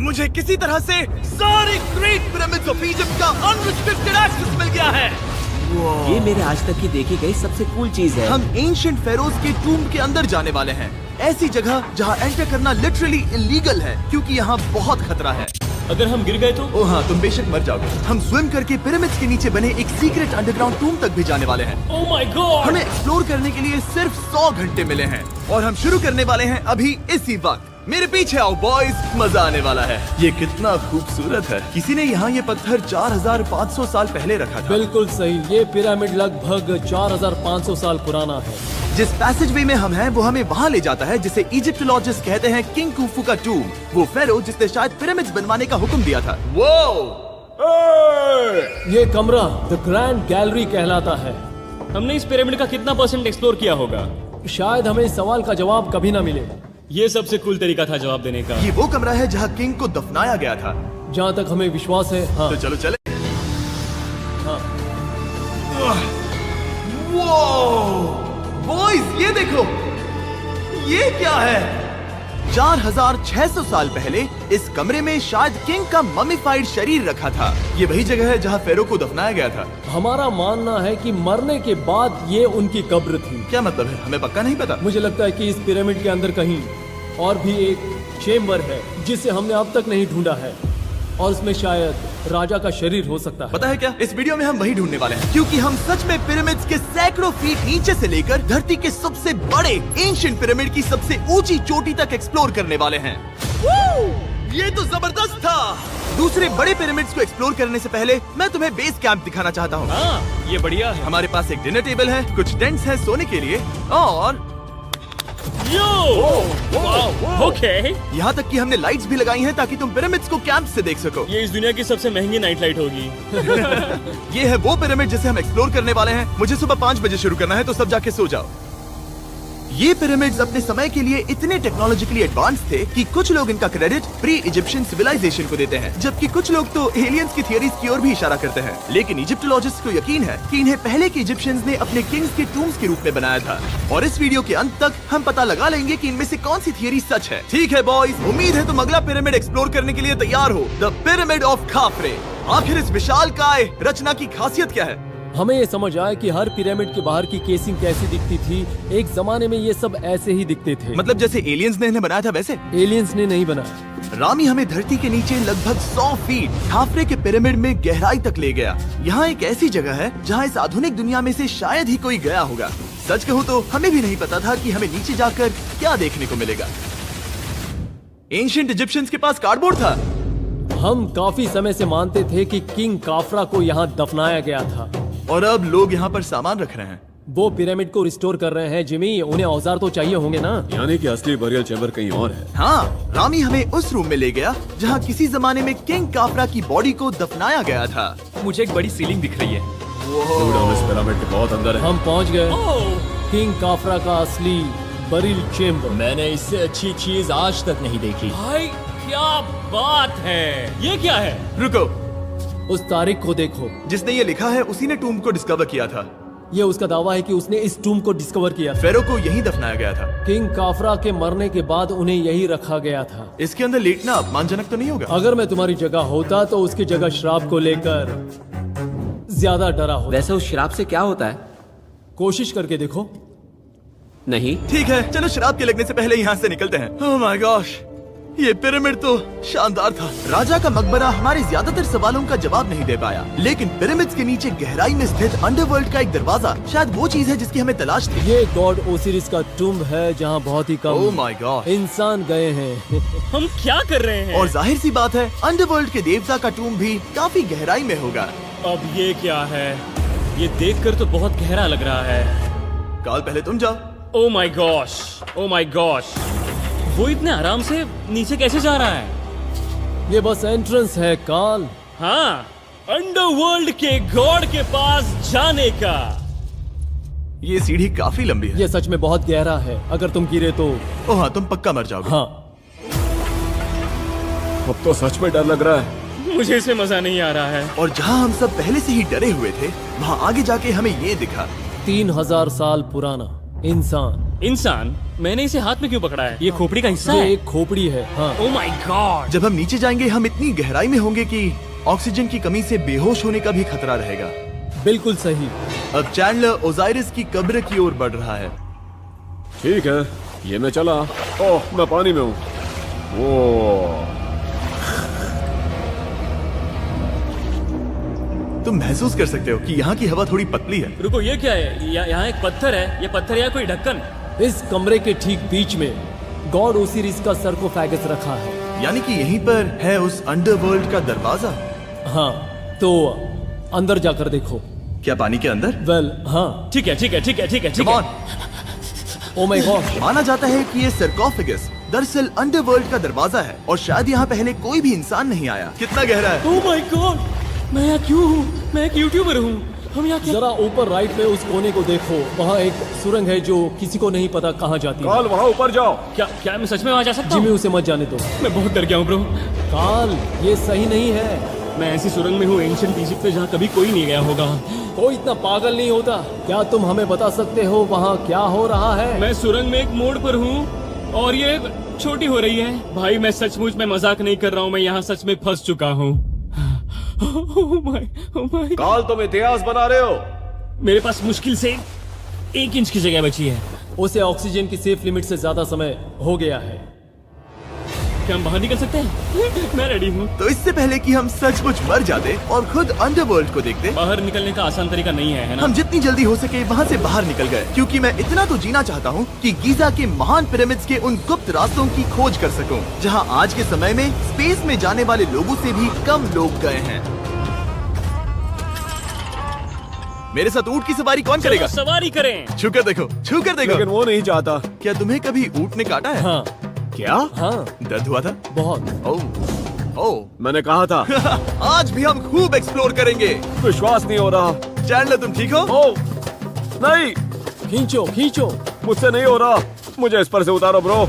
मुझे किसी तरह से सारे ग्रेट पिरामिड्स ऑफ इजिप्ट का अनरिस्ट्रिक्टेड एक्सेस मिल गया है। ये मेरे आज तक की देखी गई सबसे कूल चीज है। हम एंशिएंट फेरोज के टूम के अंदर जाने वाले हैं, ऐसी जगह जहाँ एंटर करना लिटरली इलीगल है क्योंकि यहाँ बहुत खतरा है। अगर हम गिर गए तो? ओ हाँ, तुम बेशक मर जाओगे। हम स्विम करके पिरामिड्स के नीचे बने एक सीक्रेट अंडरग्राउंड टूम तक भी जाने वाले हैं। Oh my God! हमें एक्सप्लोर करने के लिए सिर्फ 100 घंटे मिले हैं और हम शुरू करने वाले हैं अभी इसी वक्त। मेरे पीछे आओ बॉयज, मजा आने वाला है। ये कितना खूबसूरत है। किसी ने यहाँ ये पत्थर 4500 साल पहले रखा था। बिल्कुल सही, ये पिरामिड लगभग 4500 साल पुराना है। जिस पैसेज वे में हम हैं वो हमें वहाँ ले जाता है जिसे इजिप्टोलॉजिस्ट कहते हैं किंग खुफू का टूम, वो फेरो जिसने शायद पिरामिड्स बनवाने का हुक्म दिया था। वो ये कमरा द ग्रैंड गैलरी कहलाता है। हमने इस पिरामिड का कितना % एक्सप्लोर किया होगा? शायद हमें इस सवाल का जवाब कभी ना मिले। ये सबसे कूल तरीका था जवाब देने का। ये वो कमरा है जहाँ किंग को दफनाया गया था। जहाँ तक हमें विश्वास है। हाँ। तो चलो चले। हाँ। बॉयज ये देखो, ये क्या है? 4600 साल पहले इस कमरे में शायद किंग का ममीफाइड शरीर रखा था। ये वही जगह है जहाँ फेरो को दफनाया गया था। हमारा मानना है कि मरने के बाद ये उनकी कब्र थी। क्या मतलब है? हमें पक्का नहीं पता। मुझे लगता है कि इस पिरामिड के अंदर कहीं और भी एक चेम्बर है जिसे हमने अब तक नहीं ढूंढा है और उसमें शायद राजा का शरीर हो सकता है। पता है क्या, इस वीडियो में हम वही ढूंढने वाले हैं क्योंकि हम सच में पिरामिड्स के सैकड़ों फीट नीचे से लेकर धरती के सबसे बड़े एंशिएंट पिरामिड की सबसे ऊंची चोटी तक एक्सप्लोर करने वाले हैं। ये तो जबरदस्त था। दूसरे बड़े पिरामिड्स को एक्सप्लोर करने से पहले मैं तुम्हें बेस कैंप दिखाना चाहता हूँ। हाँ, ये बढ़िया है। हमारे पास एक डिनर टेबल है, कुछ टेंट्स हैं सोने के लिए और ओके। यहाँ तक कि हमने लाइट्स भी लगाई हैं ताकि तुम पिरामिड्स को कैंप से देख सको। ये इस दुनिया की सबसे महंगी नाइट लाइट होगी। ये है वो पिरामिड जिसे हम एक्सप्लोर करने वाले हैं। मुझे सुबह 5 बजे शुरू करना है तो सब जाके सो जाओ। ये पिरामिड्स अपने समय के लिए इतने टेक्नोलॉजिकली एडवांस थे कि कुछ लोग इनका क्रेडिट प्री इजिप्शियन सिविलाइजेशन को देते हैं, जबकि कुछ लोग तो एलियंस की थियरीज की ओर भी इशारा करते हैं। लेकिन इजिप्टोलॉजिस्ट को यकीन है कि इन्हें पहले के इजिप्शियंस ने अपने किंग्स के टूम्स के रूप में बनाया था। और इस वीडियो के अंत तक हम पता लगा लेंगे कि इनमें से कौन सी थियरी सच है। ठीक है बॉयज, उम्मीद है तुम अगला पिरामिड एक्सप्लोर करने के लिए तैयार हो, द पिरामिड ऑफ खाफरे। आखिर इस विशालकाय रचना की खासियत क्या है? हमें ये समझ आया कि हर पिरामिड के बाहर की केसिंग कैसी दिखती थी। एक जमाने में ये सब ऐसे ही दिखते थे। मतलब जैसे एलियंस ने इन्हें बनाया था वैसे? एलियंस ने नहीं बनाया। रामी हमें धरती के नीचे लगभग 100 फीट खाफरे के पिरामिड में गहराई तक ले गया। यहाँ एक ऐसी जगह है जहाँ इस आधुनिक दुनिया में से शायद ही कोई गया होगा। सच कहूँ तो हमें भी नहीं पता था कि हमें नीचे जाकर क्या देखने को मिलेगा। एंशिएंट इजिप्शियंस के पास कार्डबोर्ड था। हम काफी समय से मानते थे कि किंग काफरा को यहाँ दफनाया गया था और अब लोग यहाँ पर सामान रख रहे हैं। वो पिरामिड को रिस्टोर कर रहे हैं। जिमी, उन्हें औजार तो चाहिए होंगे ना? यानी कि असली बरियल चैम्बर कहीं और है। हाँ, रामी हमें उस रूम में ले गया जहाँ किसी जमाने में किंग काफरा की बॉडी को दफनाया गया था। मुझे एक बड़ी सीलिंग दिख रही है। हम इस पिरामिड के बहुत अंदर है। हम पहुँच गए किंग काफरा का असली बरियल चेम्बर। मैंने इससे अच्छी चीज आज तक नहीं देखी। भाई क्या बात है! ये क्या है? रुको, उस तारीख को देखो। जिसने ये लिखा है उसी ने टूम को डिस्कवर किया था। ये उसका दावा है कि उसने इस टूम को डिस्कवर किया था। फेरो को यहीं दफनाया गया था। किंग काफरा के मरने के बाद उन्हें यही रखा गया था। इसके अंदर लेटना अपमानजनक तो नहीं होगा? अगर मैं तुम्हारी जगह होता तो उसकी जगह शराब को लेकर ज्यादा डरा होता। वैसे उस शराब से क्या होता है? कोशिश करके देखो। नहीं। ठीक है, चलो शराब के लगने से पहले यहाँ से निकलते हैं। ओह माय गॉश, ये पिरामिड तो शानदार था। राजा का मकबरा हमारे ज्यादातर सवालों का जवाब नहीं दे पाया, लेकिन पिरामिड्स के नीचे गहराई में स्थित अंडरवर्ल्ड का एक दरवाजा शायद वो चीज है जिसकी हमें तलाश थी। ये गॉड ओसिरिस का टूम्ब है जहाँ बहुत ही कम ओह माय गॉड इंसान गए हैं। हम क्या कर रहे हैं? और जाहिर सी बात है अंडरवर्ल्ड के देवता का टूम्ब भी काफी गहराई में होगा। अब ये क्या है? ये देखकर तो बहुत गहरा लग रहा है। काल, पहले तुम जाओ। Oh my gosh, oh my gosh, वो इतने आराम से नीचे कैसे जा रहा है? ये बस एंट्रेंस है काल। हाँ, अंडरवर्ल्ड के गॉड के पास जाने का। ये सीढ़ी काफी लंबी है। ये सच में बहुत गहरा है। अगर तुम गिरे तो ओह हाँ, तुम पक्का मर जाओगे। हाँ। अब तो सच में डर लग रहा है। मुझे इसमें मजा नहीं आ रहा है। और जहाँ हम सब पहले से ही डरे हुए थे, वहाँ आगे जाके हमें ये दिखा। 3000 साल पुराना इंसान इंसान, मैंने इसे हाथ में क्यों पकड़ा है? ये खोपड़ी का हिस्सा ये है। एक खोपड़ी है। हाँ, ओ माय गॉड। जब हम नीचे जाएंगे हम इतनी गहराई में होंगे कि ऑक्सीजन की कमी से बेहोश होने का भी खतरा रहेगा। बिल्कुल सही। अब चैंडलर ओजाइरिस की कब्र की ओर बढ़ रहा है। ठीक है, ये मैं चला। ओह, मैं पानी में हूँ। वो तुम महसूस कर सकते हो कि यहाँ की हवा थोड़ी पतली है। रुको, ये क्या है? यहाँ एक पत्थर है। ये पत्थर या कोई ढक्कन? इस कमरे के ठीक बीच में गॉड ओसिरिस का सरकोफेगस रखा है। यानी कि यहीं पर है उस अंडरवर्ल्ड का दरवाजा। हाँ, तो अंदर जाकर देखो। क्या पानी के अंदर? वेल, हाँ। ठीक है, ठीक है, ठीक है, ठीक है, ठीक Come है। on। Oh my God. माना जाता है कि ये सरकोफेगस दरअसल अंडरवर्ल्ड का दरवाजा है और शायद यहाँ पहले कोई भी इंसान नहीं आया। कितना गहरा है? ओ माय गॉड, मैं यहाँ क्यों हूँ? मैं एक यूट्यूबर हूँ। हम यहाँ क्या? जरा ऊपर राइट में उस कोने को देखो, वहाँ एक सुरंग है जो किसी को नहीं पता कहाँ जाती है। काल, वहाँ ऊपर जाओ। क्या मैं सच में वहाँ जा सकता जिमी, हूँ? उसे मत जाने दो। मैं बहुत डर गया हूँ ब्रो। काल, ये सही नहीं है। मैं ऐसी सुरंग में हूँ एंशिएंट इजिप्ट में जहाँ कभी कोई नहीं गया होगा। कोई इतना पागल नहीं होता। क्या तुम हमें बता सकते हो वहाँ क्या हो रहा है? मैं सुरंग में एक मोड़ पर हूँ और ये छोटी हो रही है। भाई मैं सचमुच में मजाक नहीं कर रहा हूँ, मैं यहाँ सच में फंस चुका हूँ। Oh my। काल, तुम इतिहास बना रहे हो। मेरे पास मुश्किल से 1 इंच की जगह बची है। उसे ऑक्सीजन की सेफ लिमिट से ज्यादा समय हो गया है। क्या हम बाहर निकल सकते हैं? मैं रेडी हूँ। तो इससे पहले कि हम सचमुच मर जाते और खुद अंडरवर्ल्ड को देखते, बाहर निकलने का आसान तरीका नहीं है ना? हम जितनी जल्दी हो सके वहाँ से बाहर निकल गए, क्योंकि मैं इतना तो जीना चाहता हूँ कि गीजा के महान पिरामिड्स के उन गुप्त रास्तों की खोज कर सकूं, जहाँ आज के समय में स्पेस में जाने वाले लोगों से भी कम लोग गए हैं। मेरे साथ ऊंट की सवारी कौन करेगा? चलो सवारी करें। छूकर देखो, छूकर देखो। लेकिन वो नहीं चाहता। क्या तुम्हें कभी ऊंट ने काटा है? हाँ, क्या? हाँ, दर्द हुआ था? बहुत। ओह, ओह। मैंने कहा था। आज भी हम खूब एक्सप्लोर करेंगे। विश्वास नहीं हो रहा। चैंडलर, तुम ठीक हो? ओह, नहीं, खींचो, खींचो। मुझसे नहीं हो रहा। मुझे इस पर से उतारो ब्रो।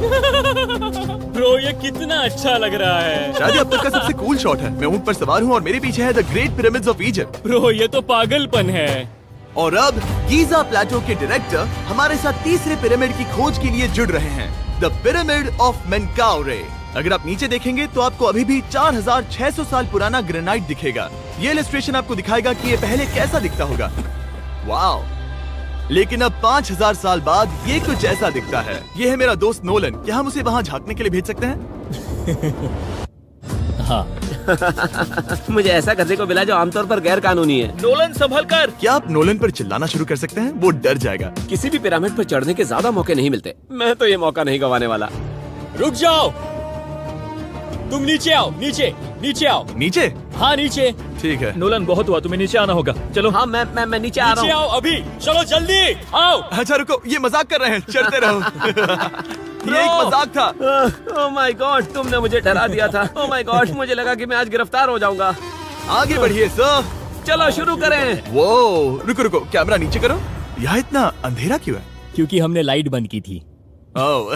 ब्रो ये कितना अच्छा लग रहा है। शायद ये अब तक का सबसे कूल शॉट है। मैं ऊंट पर सवार हूँ और मेरे पीछे है the great pyramids of Egypt. Bro ये तो पागलपन है। और अब गीजा प्लेटो के डायरेक्टर हमारे साथ तीसरे पिरामिड की खोज के लिए जुड़ रहे हैं, द पिरामिड ऑफ मेनकाउरे। अगर आप नीचे देखेंगे तो आपको अभी भी 4600 साल पुराना ग्रेनाइट दिखेगा। ये इलस्ट्रेशन आपको दिखाएगा कि ये पहले कैसा दिखता होगा। वाओ! लेकिन अब 5000 साल बाद ये कुछ ऐसा दिखता है। ये है मेरा दोस्त नोलन। क्या हम उसे वहाँ झांकने के लिए भेज सकते हैं? हाँ। मुझे ऐसा करने को मिला जो आमतौर पर गैर कानूनी है। नोलन संभल कर। क्या आप नोलन पर चिल्लाना शुरू कर सकते हैं? वो डर जाएगा। किसी भी पिरामिड पर चढ़ने के ज्यादा मौके नहीं मिलते। मैं तो ये मौका नहीं गंवाने वाला। रुक जाओ, तुम नीचे आओ। नीचे नीचे आओ। नीचे? हाँ नीचे। ठीक है। नोलन बहुत हुआ, तुम्हें नीचे आना होगा। चलो। हाँ, मैं नीचे आ नीचे रहा हूँ। आओ अभी। चलो जल्दी आओ। अच्छा रुको, ये मजाक कर रहे हैं, चढ़ते रहो। ये एक मजाक था। ओह माय गॉड, तुमने मुझे डरा दिया था। ओह माय गॉड, मुझे लगा कि मैं आज गिरफ्तार हो जाऊंगा। आगे बढ़िए सर। चलो शुरू करें। वो रुको रुको, कैमरा नीचे करो। यहाँ इतना अंधेरा क्यों है? क्योंकि हमने लाइट बंद की थी। ओह,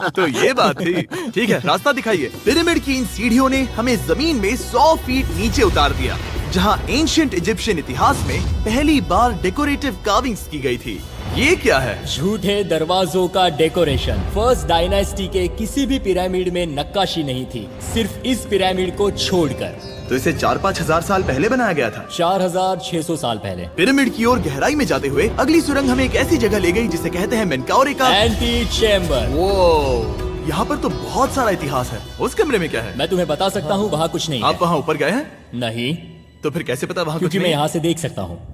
तो ये बात थी। ठीक है, रास्ता दिखाइए। पिरामिड की इन सीढ़ियों ने हमें जमीन में 100 फीट नीचे उतार दिया, जहाँ एंशिएंट इजिप्शियन इतिहास में पहली बार डेकोरेटिव कार्विंग्स की गई थी। ये क्या है? झूठे दरवाजों का डेकोरेशन। फर्स्ट डायनेस्टी के किसी भी पिरामिड में नक्काशी नहीं थी, सिर्फ इस पिरामिड को छोड़कर। तो इसे 4-5 हजार साल पहले बनाया गया था। 4600 साल पहले। पिरामिड की ओर गहराई में जाते हुए अगली सुरंग हमें एक ऐसी जगह ले गई जिसे कहते हैं मेनकाउरे का एंटी चेम्बर। वो यहाँ पर तो बहुत सारा इतिहास है। उस कमरे में क्या है? मैं तुम्हें बता सकता हूँ, वहाँ कुछ नहीं आप है। वहाँ ऊपर गए हैं? नहीं, तो फिर कैसे पता वहाँ कुछ क्योंकि मैं नहीं? यहाँ से देख सकता हूँ।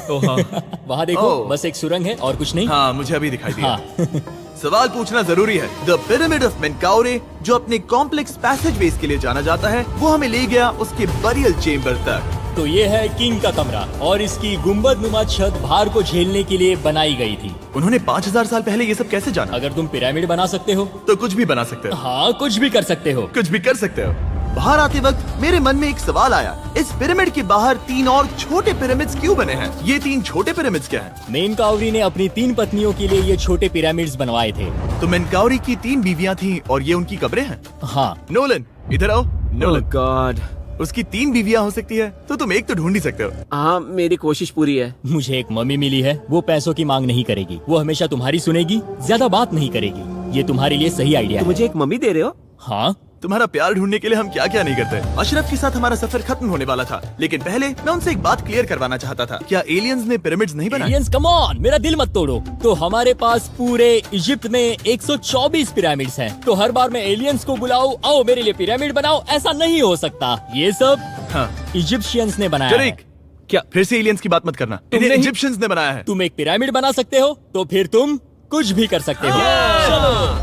वहाँ देखो, ओह। बस एक सुरंग है और कुछ नहीं। हाँ, मुझे अभी दिखाई दिया। हाँ। सवाल पूछना जरूरी है। द पिरामिड ऑफ मेनकाउरे, जो अपने कॉम्प्लेक्स पैसेजवेज के लिए जाना जाता है, वो हमें ले गया उसके बरियल चेम्बर तक। तो ये है किंग का कमरा और इसकी गुम्बद नुमा छत भार को झेलने के लिए बनाई गई थी। उन्होंने 5000 साल पहले ये सब कैसे जाना? अगर तुम पिरामिड बना सकते हो तो कुछ भी बना सकते हो। हाँ, कुछ भी कर सकते हो। कुछ भी कर सकते हो। बाहर आते वक्त मेरे मन में एक सवाल आया, इस पिरामिड के बाहर 3 और छोटे पिरामिड्स क्यों बने हैं? ये 3 छोटे पिरामिड्स क्या हैं? मेनकाउरी ने अपनी 3 पत्नियों के लिए ये छोटे पिरामिड्स बनवाए थे। तो मेनकाउरी की 3 बीवियां थीं और ये उनकी कब्रें हैं। हाँ। नोलन, इधर आओ। ओह नोलन, गॉड, उसकी 3 बीवियां हो सकती है, तो तुम एक तो ढूंढ ही सकते हो। हाँ, मेरी कोशिश पूरी है। मुझे एक मम्मी मिली है, वो पैसों की मांग नहीं करेगी, वो हमेशा तुम्हारी सुनेगी, ज्यादा बात नहीं करेगी। ये तुम्हारे लिए सही आइडिया तो है। मुझे एक मम्मी दे रहे हो? हाँ, तुम्हारा प्यार ढूंढने के लिए हम क्या क्या नहीं करते। अशरफ के साथ हमारा सफर खत्म होने वाला था, लेकिन पहले मैं उनसे एक बात क्लियर करवाना चाहता था। क्या एलियंस ने पिरामिड्स नहीं बनाए? एलियंस कम ऑन, मेरा दिल मत तोड़ो। तो हमारे पास पूरे इजिप्ट में 124 पिरामिड्स हैं। तो हर बार मैं एलियंस को बुलाऊं, आओ मेरे लिए पिरामिड बनाओ, ऐसा नहीं हो सकता। ये सब हाँ, इजिप्शियंस ने बनाया है। जरीक, क्या फिर से एलियंस की बात मत करना। इन्हें नहीं- इजिप्शियंस ने बनाया है। तुम एक पिरामिड बना सकते हो, तो फिर तुम कुछ भी कर सकते हो।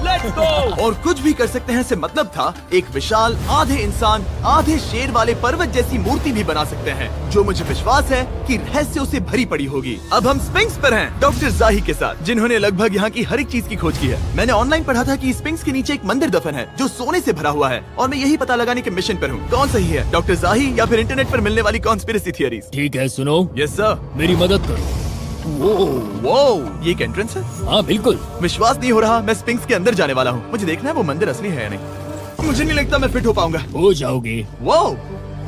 Let's go. और कुछ भी कर सकते हैं से मतलब था एक विशाल आधे इंसान आधे शेर वाले पर्वत जैसी मूर्ति भी बना सकते हैं, जो मुझे विश्वास है कि रहस्यों से भरी पड़ी होगी। अब हम स्पिंक्स पर हैं, डॉक्टर जाही के साथ, जिन्होंने लगभग यहाँ की हर एक चीज की खोज की है। मैंने ऑनलाइन पढ़ा था कि स्पिंक्स के नीचे एक मंदिर दफन है जो सोने से भरा हुआ है, और मैं यही पता लगाने के मिशन पर हूँ। कौन सही है, डॉक्टर जाही या फिर इंटरनेट पर मिलने वाली कॉन्स्पिरेसी थियरीज? ठीक है, सुनो, यस सर। मेरी मदद करो। वो ये एक एंट्रेंस है? हाँ बिल्कुल। विश्वास नहीं हो रहा, मैं स्पिंक्स के अंदर जाने वाला हूँ। मुझे देखना है वो मंदिर असली है या नहीं। मुझे नहीं लगता मैं फिट हो पाऊंगा। हो जाओगे। वो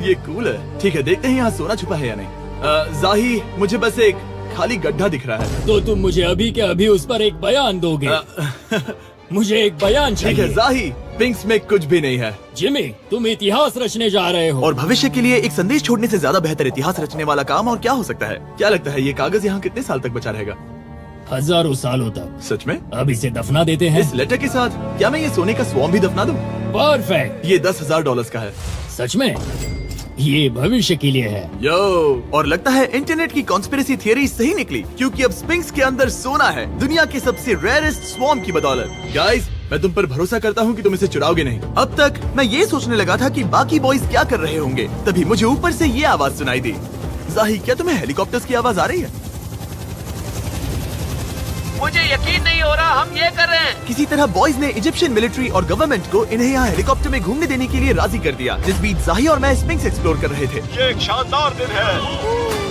ये कूल है। ठीक है, देखते हैं यहाँ सोना छुपा है या नहीं। जाही, मुझे बस एक खाली गड्ढा दिख रहा है। तो तुम मुझे अभी के अभी उस पर एक बयान दोगे? मुझे एक बयान ठीक है चाहिए। जाही, स्पिंक्स में कुछ भी नहीं है। जिमी, तुम इतिहास रचने जा रहे हो। और भविष्य के लिए एक संदेश छोड़ने से ज्यादा बेहतर इतिहास रचने वाला काम और क्या हो सकता है? क्या लगता है ये कागज यहाँ कितने साल तक बचा रहेगा? हजारों सालों तक। सच में? अब इसे दफना देते हैं। इस लेटर के साथ क्या मैं ये सोने का स्वॉर्म भी दफना दूं? परफेक्ट। ये $10,000 का है। सच में? ये भविष्य के लिए है। यो, और लगता है इंटरनेट की कॉन्स्पिरेसी थियरी सही निकली, क्योंकि अब स्पिंक्स के अंदर सोना है, दुनिया के सबसे रेयरेस्ट स्वॉर्म की बदौलत। गाइस, मैं तुम पर भरोसा करता हूँ कि तुम इसे चुराओगे नहीं। अब तक मैं ये सोचने लगा था कि बाकी बॉयज क्या कर रहे होंगे, तभी मुझे ऊपर से ये आवाज सुनाई दी। जाही, क्या तुम्हें हेलीकॉप्टर्स की आवाज आ रही है? मुझे यकीन नहीं हो रहा हम ये कर रहे हैं। किसी तरह बॉयज ने इजिप्शियन मिलिट्री और गवर्नमेंट को इन्हें यहाँ हेलीकॉप्टर में घूमने देने के लिए राजी कर दिया, जिस बीच जाही और मैं स्पिंक्स एक्सप्लोर कर रहे थे। ये एक शानदार दिन है।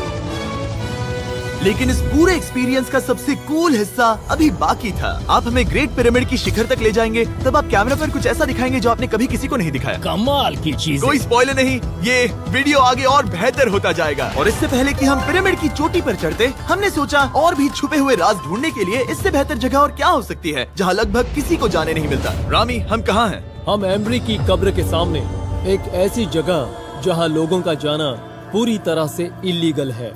लेकिन इस पूरे एक्सपीरियंस का सबसे कूल हिस्सा अभी बाकी था। आप हमें ग्रेट पिरामिड की शिखर तक ले जाएंगे, तब आप कैमरा पर कुछ ऐसा दिखाएंगे जो आपने कभी किसी को नहीं दिखाया। कमाल की चीज। कोई स्पॉइलर नहीं, ये वीडियो आगे और बेहतर होता जाएगा। और इससे पहले कि हम पिरामिड की चोटी पर चढ़ते, हमने सोचा और भी छुपे हुए राज ढूंढने के लिए इससे बेहतर जगह और क्या हो सकती है, जहाँ लगभग किसी को जाने नहीं मिलता। रामी, हम कहाँ हैं? हम एम्ब्री की कब्र के सामने, एक ऐसी जगह जहां लोगों का जाना पूरी तरह से इलीगल है।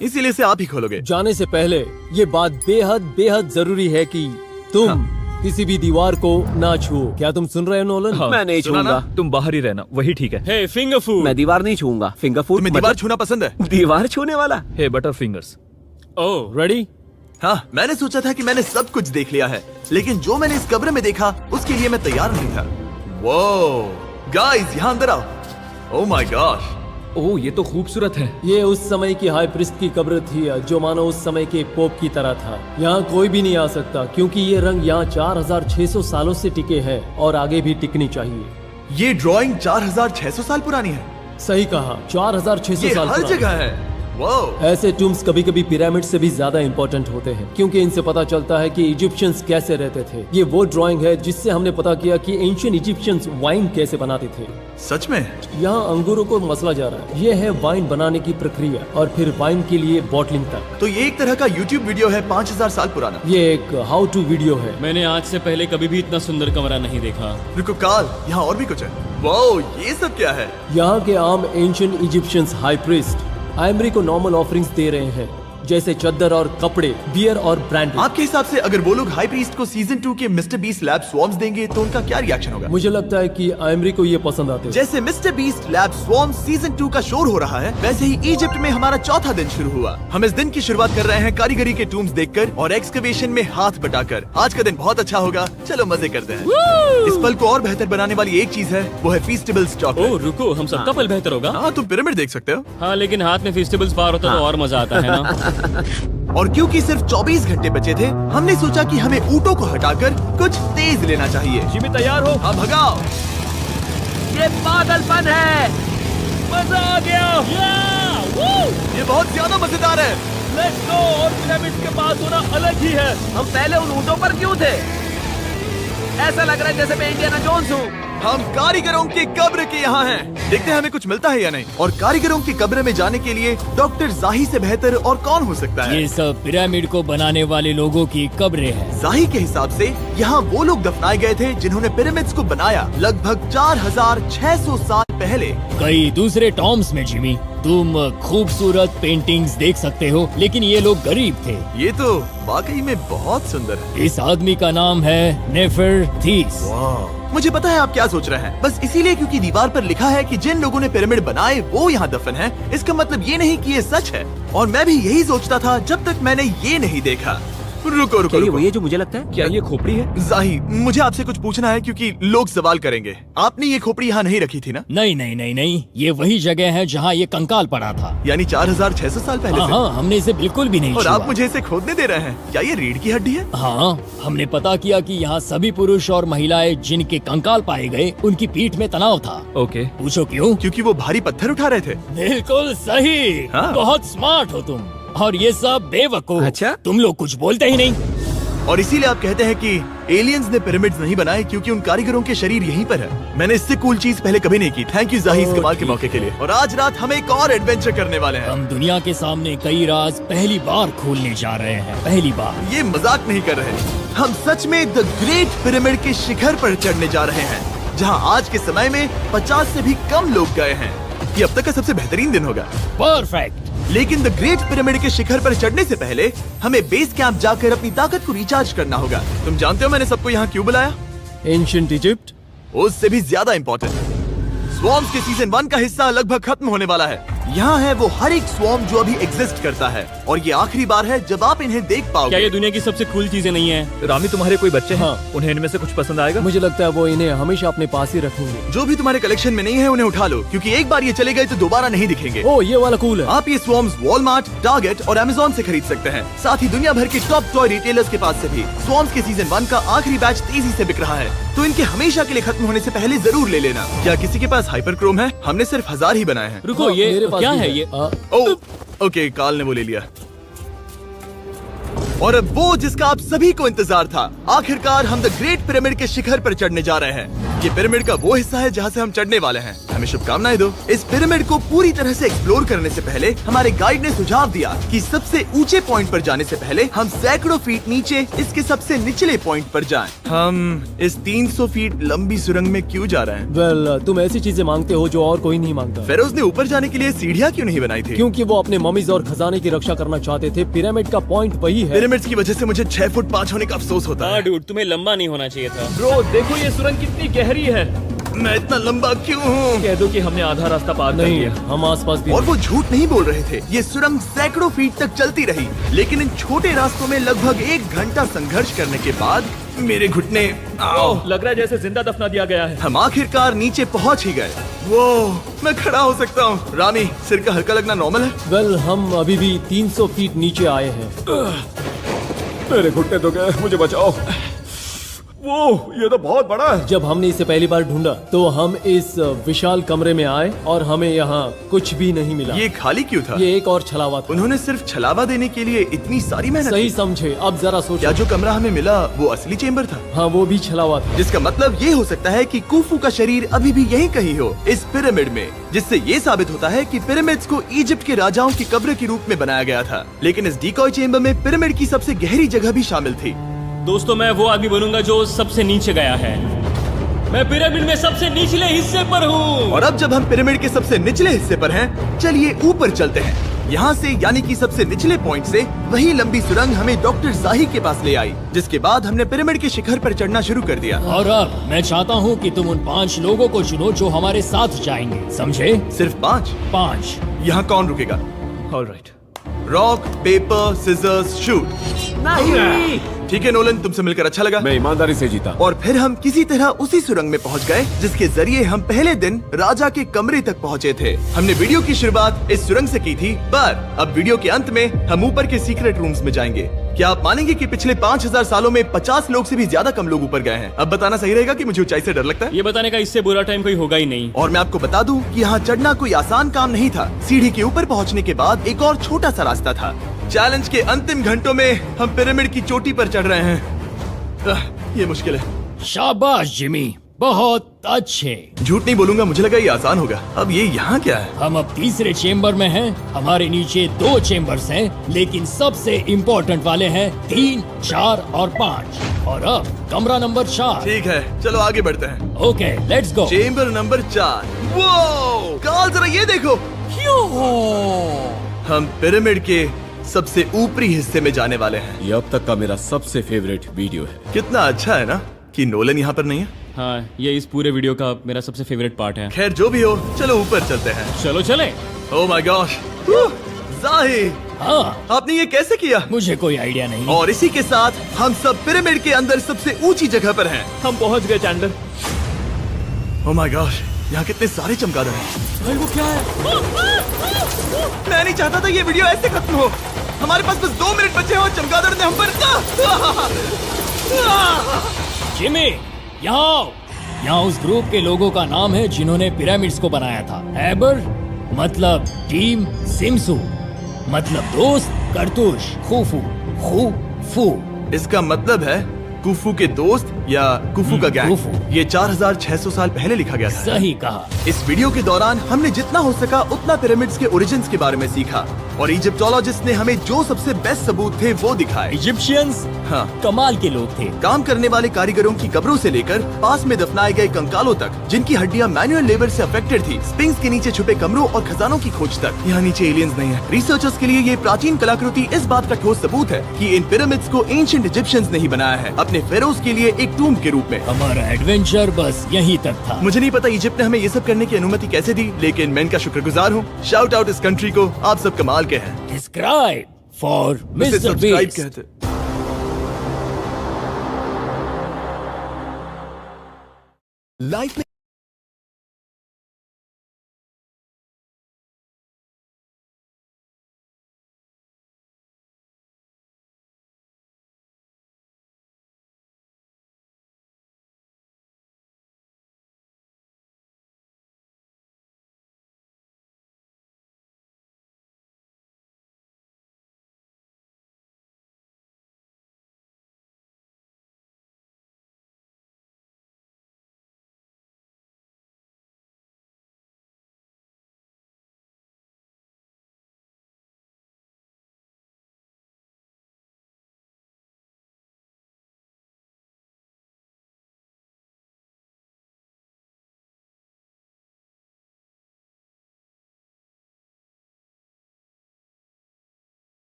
इसीलिए से आप ही खोलोगे। जाने से पहले ये बात बेहद बेहद जरूरी है कि तुम किसी भी दीवार को ना छुओ। क्या तुम सुन रहे हो नोलन? मैं नहीं सुना ना? छूऊंगा। तुम बाहर ही रहना, वही ठीक है। हे फिंगर फूड। मैं दीवार नहीं छूऊंगा। फिंगर फूड तुम्हें दीवार छूना पसंद है? दीवार छूने वाला? हे बटर फिंगर्स। ओह, रेडी? हाँ, मैंने सोचा था कि मैंने सब कुछ देख लिया है, लेकिन जो मैंने इस कब्र में देखा उसके लिए मैं तैयार नहीं था। वो गाइस, यहाँ अंदर आओ। ओह माय गॉश, ओह, ये तो खूबसूरत है। ये उस समय की हाई प्रिस्ट की कब्र थी, जो मानो उस समय के पोप की तरह था। यहाँ कोई भी नहीं आ सकता, क्योंकि ये रंग यहाँ 4600 सालों से टिके हैं और आगे भी टिकनी चाहिए। ये ड्राइंग 4600 साल पुरानी है। सही कहा, 4600 ये साल हर पुरानी। जगह है। वो ऐसे टूम्स कभी कभी पिरामिड से भी ज्यादा इंपॉर्टेंट होते हैं, क्योंकि इनसे पता चलता है कि इजिप्शियंस कैसे रहते थे। ये वो ड्राइंग है जिससे हमने पता किया कि एंशियंट इजिप्शियंस वाइन कैसे बनाते थे। सच में? यहाँ अंगूरों को मसला जा रहा है। ये है वाइन बनाने की प्रक्रिया और फिर वाइन के लिए बॉटलिंग तक। तो ये एक तरह का YouTube वीडियो है 5000 साल पुराना। ये एक हाउ टू वीडियो है। मैंने आज से पहले कभी भी इतना सुंदर कमरा नहीं देखा। रुको काल, यहाँ और भी कुछ है। वो ये सब क्या है? यहाँ के आम एंशियंट इजिप्शियंस हाई प्रीस्ट आइमरी को नॉर्मल ऑफरिंग्स दे रहे हैं, जैसे चद्दर और कपड़े, बियर और ब्रांड। आपके हिसाब से अगर वो लोग हाई प्रीस्ट को सीजन 2 के मिस्टर बीस्ट लैब स्वॉर्म्स देंगे तो उनका क्या रिएक्शन होगा? मुझे लगता है कि आइमरी को ये पसंद आते हैं। जैसे मिस्टर बीस्ट लैब स्वॉर्म्स सीजन 2 का शोर हो रहा है, वैसे ही इजिप्ट में हमारा चौथा दिन शुरू हुआ। हम इस दिन की शुरुआत कर रहे हैं कारीगरी के टूम्स देखकर और एक्सकवेशन में हाथ बटाकर। आज का दिन बहुत अच्छा होगा, चलो मजे करते हैं। इस पल को और बेहतर बनाने वाली एक चीज है, वो है फीस्टेबल्स ओह चॉकलेट। रुको, हम सबका पल बेहतर होगा। हाँ, तुम पिरामिड देख सकते हो। हाँ, लेकिन हाथ में फेस्टिवल्स बार होता तो और मजा आता है ना। और क्योंकि सिर्फ 24 घंटे बचे थे, हमने सोचा कि हमें ऊँटों को हटाकर कुछ तेज लेना चाहिए। जिमी तैयार हो? हाँ, भगाओ। ये पागलपन है। मजा आ गया। ये बहुत ज्यादा मजेदार है। Let's go. और पिरामिड के पास होना अलग ही है। हम पहले उन ऊँटों पर क्यों थे? ऐसा लग रहा है जैसे मैं इंडियाना जोन्स हूँ। हम कारीगरों की कब्र के यहाँ हैं। देखते हैं हमें कुछ मिलता है या नहीं। और कारीगरों की कब्र में जाने के लिए डॉक्टर जाही से बेहतर और कौन हो सकता है। ये सब पिरामिड को बनाने वाले लोगों की कब्रें हैं। जाही के हिसाब से यहाँ वो लोग दफनाए गए थे जिन्होंने पिरामिड्स को बनाया लगभग 4600 साल पहले। कई दूसरे टॉम्स में जिमी, तुम खूबसूरत पेंटिंग्स देख सकते हो, लेकिन ये लोग गरीब थे। ये तो वाकई में बहुत सुंदर है। इस आदमी का नाम है नेफरथीस। मुझे पता है आप क्या सोच रहे हैं, बस इसीलिए क्योंकि दीवार पर लिखा है कि जिन लोगों ने पिरामिड बनाए वो यहाँ दफन है, इसका मतलब ये नहीं कि ये सच है। और मैं भी यही सोचता था जब तक मैंने ये नहीं देखा। रुको रुको क्या ये रुको। वही है जो मुझे लगता है? क्या ये खोपड़ी है? जाही, मुझे आपसे कुछ पूछना है क्योंकि लोग सवाल करेंगे। आपने ये खोपड़ी यहाँ नहीं रखी थी ना? नहीं नहीं नहीं नहीं, ये वही जगह है जहाँ ये कंकाल पड़ा था। यानी 4600 साल पहले हाँ से? हाँ, हमने इसे बिल्कुल भी नहीं और छुआ। आप मुझे इसे खोदने दे रहे हैं? क्या ये रीढ़ की हड्डी है? हाँ, हमने पता किया कि यहाँ सभी पुरुष और महिलाएं जिनके कंकाल पाए गए उनकी पीठ में तनाव था। ओके। पूछो क्यों? क्योंकि वो भारी पत्थर उठा रहे थे। बिल्कुल सही। हाँ। बहुत स्मार्ट हो तुम। और ये सब बेवकूफ। अच्छा? तुम लोग कुछ बोलते ही नहीं। और इसीलिए आप कहते हैं कि एलियंस ने पिरामिड्स नहीं बनाए क्योंकि उन कारीगरों के शरीर यहीं पर है। मैंने इससे कूल चीज पहले कभी नहीं की। थैंक यू जाही इस कमाल के मौके के लिए। और आज रात हम एक और एडवेंचर करने वाले हैं। हम दुनिया के सामने कई राज पहली बार खोलने जा रहे हैं। पहली बार। ये मजाक नहीं कर रहे। हम सच में द ग्रेट पिरामिड के शिखर पर चढ़ने जा रहे हैं, जहां आज के समय में 50 से भी कम लोग गए हैं। ये अब तक का सबसे बेहतरीन दिन होगा। परफेक्ट। लेकिन द ग्रेट पिरामिड के शिखर पर चढ़ने से पहले हमें बेस कैंप जाकर अपनी ताकत को रिचार्ज करना होगा। तुम जानते हो मैंने सबको यहाँ क्यों बुलाया? Ancient Egypt. उससे भी ज्यादा इम्पोर्टेंट, स्वॉर्म्स के सीजन 1 का हिस्सा लगभग खत्म होने वाला है। यहाँ है वो हर एक स्वॉर्म जो अभी एग्जिस्ट करता है, और ये आखिरी बार है जब आप इन्हें देख क्या पाओगे। ये दुनिया की सबसे कूल चीजें नहीं है? रामी, तुम्हारे कोई बच्चे हैं? हाँ। उन्हें इनमें से कुछ पसंद आएगा? मुझे लगता है वो इन्हें हमेशा अपने पास ही रखेंगे। जो भी तुम्हारे कलेक्शन में नहीं है उन्हें उठा लो, क्योंकि एक बार ये चले गए तो दोबारा नहीं दिखेंगे। ओ, ये वाला कूल है। आप ये स्वॉर्म्स वॉलमार्ट, टारगेट और अमेज़न से खरीद सकते हैं। साथ ही दुनिया भर के टॉप टॉय रिटेलर्स के पास से भी। स्वॉर्म्स के सीजन 1 का आखिरी बैच तेजी से बिक रहा है, तो इनके हमेशा के लिए खत्म होने से पहले जरूर ले लेना। क्या किसी के पास हाइपर क्रोम है? हमने सिर्फ 1000 ही बनाए हैं। रुको, हाँ, ये मेरे पास क्या भी है ये? ओके, काल ने वो ले लिया। और अब वो जिसका आप सभी को इंतजार था, आखिरकार हम द ग्रेट पिरामिड के शिखर पर चढ़ने जा रहे हैं। ये पिरामिड का वो हिस्सा है जहाँ से हम चढ़ने वाले हैं। हमें शुभकामनाएं दो। इस पिरामिड को पूरी तरह से एक्सप्लोर करने से पहले हमारे गाइड ने सुझाव दिया कि सबसे ऊंचे पॉइंट पर जाने से पहले हम सैकड़ों फीट नीचे इसके सबसे निचले पॉइंट पर जाएं। हम इस 300 फीट लंबी सुरंग में क्यों जा रहे हैं? वेल, तुम ऐसी चीजें मांगते हो जो और कोई नहीं मांगता। फेरोज ने ऊपर जाने के लिए सीढ़ियाँ क्यों नहीं बनाई थी? क्योंकि वो अपने ममीज और खजाने की रक्षा करना चाहते थे। पिरामिड का पॉइंट वही है। पिरामिड्स की वजह से मुझे 6 फुट 5 होने का अफसोस होता हाँ है। डूड, तुम्हें लंबा नहीं होना चाहिए था। ब्रो, देखो ये सुरंग कितनी गहरी है। मैं इतना लंबा क्यों हूँ? कह दो कि हमने आधा रास्ता पार कर नहीं, लिया। हम आसपास भी और वो झूठ नहीं बोल रहे थे। ये सुरंग सैकड़ों फीट तक चलती रही, लेकिन इन छोटे रास्तों में लगभग 1 घंटा संघर्ष करने के बाद मेरे घुटने ओह, लग रहा है जैसे जिंदा दफना दिया गया है। हम आखिरकार नीचे पहुंच ही गए। वो मैं खड़ा हो सकता हूँ। रामी, सिर का हल्का लगना नॉर्मल है? वेल, हम अभी भी 300 फीट नीचे आए हैं। मेरे घुटने तो गए, मुझे बचाओ। वो ये तो बहुत बड़ा है। जब हमने इसे पहली बार ढूंढा तो हम इस विशाल कमरे में आए और हमें यहाँ कुछ भी नहीं मिला। ये खाली क्यों था? ये एक और छलावा था। उन्होंने सिर्फ छलावा देने के लिए इतनी सारी मेहनत सही की। समझे। अब जरा क्या सोचो। जो कमरा हमें मिला वो असली चेम्बर था? हाँ, वो भी छलावा था। जिसका मतलब ये हो सकता है कि कुफू का शरीर अभी भी यहीं कहीं हो, इस पिरामिड में, जिससे ये साबित होता है कि पिरामिड्स को इजिप्ट के राजाओं की कब्र के रूप में बनाया गया था। लेकिन इस डिकॉय चेम्बर में पिरामिड की सबसे गहरी जगह भी शामिल थी। दोस्तों, मैं वो आदमी बनूंगा जो सबसे नीचे गया है। मैं पिरामिड में सबसे निचले हिस्से पर हूँ। और अब जब हम पिरामिड के सबसे निचले हिस्से पर हैं, चलिए ऊपर चलते हैं। यहाँ से यानी कि सबसे निचले पॉइंट से वही लंबी सुरंग हमें डॉक्टर जाही के पास ले आई, जिसके बाद हमने पिरामिड के शिखर पर चढ़ना शुरू कर दिया। और अब मैं चाहता हूँ कि तुम उन 5 लोगों को चुनो जो हमारे साथ जाएंगे, समझे? सिर्फ 5? 5। यहाँ कौन रुकेगा? Alright. Rock, paper, scissors, shoot. नहीं। ठीक है नोलन, तुमसे मिलकर अच्छा लगा। मैं ईमानदारी से जीता। और फिर हम किसी तरह उसी सुरंग में पहुंच गए जिसके जरिए हम पहले दिन राजा के कमरे तक पहुंचे थे। हमने वीडियो की शुरुआत इस सुरंग से की थी, पर अब वीडियो के अंत में हम ऊपर के सीक्रेट रूम्स में जाएंगे। क्या आप मानेंगे कि पिछले 5000 सालों में 50 लोग से भी ज्यादा कम लोग ऊपर गए हैं? अब बताना सही रहेगा कि मुझे ऊंचाई से डर लगता है। ये बताने का इससे बुरा टाइम कोई होगा ही नहीं। और मैं आपको बता दूं कि यहाँ चढ़ना कोई आसान काम नहीं था। सीढ़ी के ऊपर पहुँचने के बाद एक और छोटा सा रास्ता था। चैलेंज के अंतिम घंटों में हम पिरामिड की चोटी पर चढ़ रहे हैं। ये मुश्किल है। शाबाश जिमी, बहुत अच्छे। झूठ नहीं बोलूंगा, मुझे लगा ये आसान होगा। अब ये यहाँ क्या है? हम अब तीसरे चेम्बर में हैं। हमारे नीचे 2 चेम्बर्स हैं, लेकिन सबसे इम्पोर्टेंट वाले हैं 3, 4 और 5। और अब कमरा नंबर 4। ठीक है, चलो आगे बढ़ते हैं। Okay, let's go. Chamber number 4। वो कार्ल, जरा ये देखो। हम पिरामिड के सबसे ऊपरी हिस्से में जाने वाले हैं। ये अब तक का मेरा सबसे फेवरेट वीडियो है। कितना अच्छा है ना कि नोलन यहाँ पर नहीं है। हाँ, ये इस पूरे वीडियो का मेरा सबसे फेवरेट पार्ट है। खैर जो भी हो, चलो ऊपर चलते हैं। चलो चले। ओह माय गॉश, जाहिर, हाँ, आपने ये कैसे किया? मुझे कोई आइडिया नहीं। और इसी के साथ हम सब पिरामिड के अंदर सबसे ऊंची जगह पर हैं। हम पहुंच गए चैंडलर। ओह माय गॉश, यहाँ कितने सारे चमगादड़ हैं। भाई वो क्या है? मैं नहीं चाहता था ये वीडियो ऐसे खत्म हो। हमारे पास बस 2 मिनट बचे हैं और चमगादड़ ने हम पर जिमी, यहाँ उस ग्रुप के लोगों का नाम है जिन्होंने पिरामिड्स को बनाया था। एबर मतलब टीम, सिमसू मतलब दोस्त, करतुश, खुफू, खुफू। इसका मतलब है कुफू के दोस्त या कुफू का गैंग। कुफू। ये 4600 साल पहले लिखा गया था। सही कहा। इस वीडियो के दौरान हमने जितना हो सका उतना पिरामिड्स के ओरिजिन्स के बारे में सीखा और इजिप्टोलॉजिस्ट ने हमें जो सबसे बेस्ट सबूत थे वो दिखाए। इजिप्शियंस हाँ, कमाल के लोग थे। काम करने वाले कारीगरों की कब्रों से लेकर पास में दफनाए गए कंकालों तक, जिनकी हड्डियां मैनुअल लेबर से अफेक्टेड थी, स्पिंक्स के नीचे छुपे कमरों और खजानों की खोज तक। यहाँ नीचे एलियंस नहीं है। रिसर्चर्स के लिए ये प्राचीन कलाकृति इस बात का ठोस सबूत है कि इन पिरामिड्स को एंशिएंट इजिप्शियंस ने ही बनाया है, अपने फेरोज के लिए एक टूम्ब के रूप में। हमारा एडवेंचर बस यहीं तक था। मुझे नहीं पता इजिप्ट ने हमें ये सब करने की अनुमति कैसे दी, लेकिन मैं इनका शुक्रगुजार हूँ। शाउट आउट इस कंट्री को, आप सब कमाल के हैं। डिस्क्राइब फॉर इसे मिस्टर सब्सक्राइब बीस्ट। कहते। लाइफ में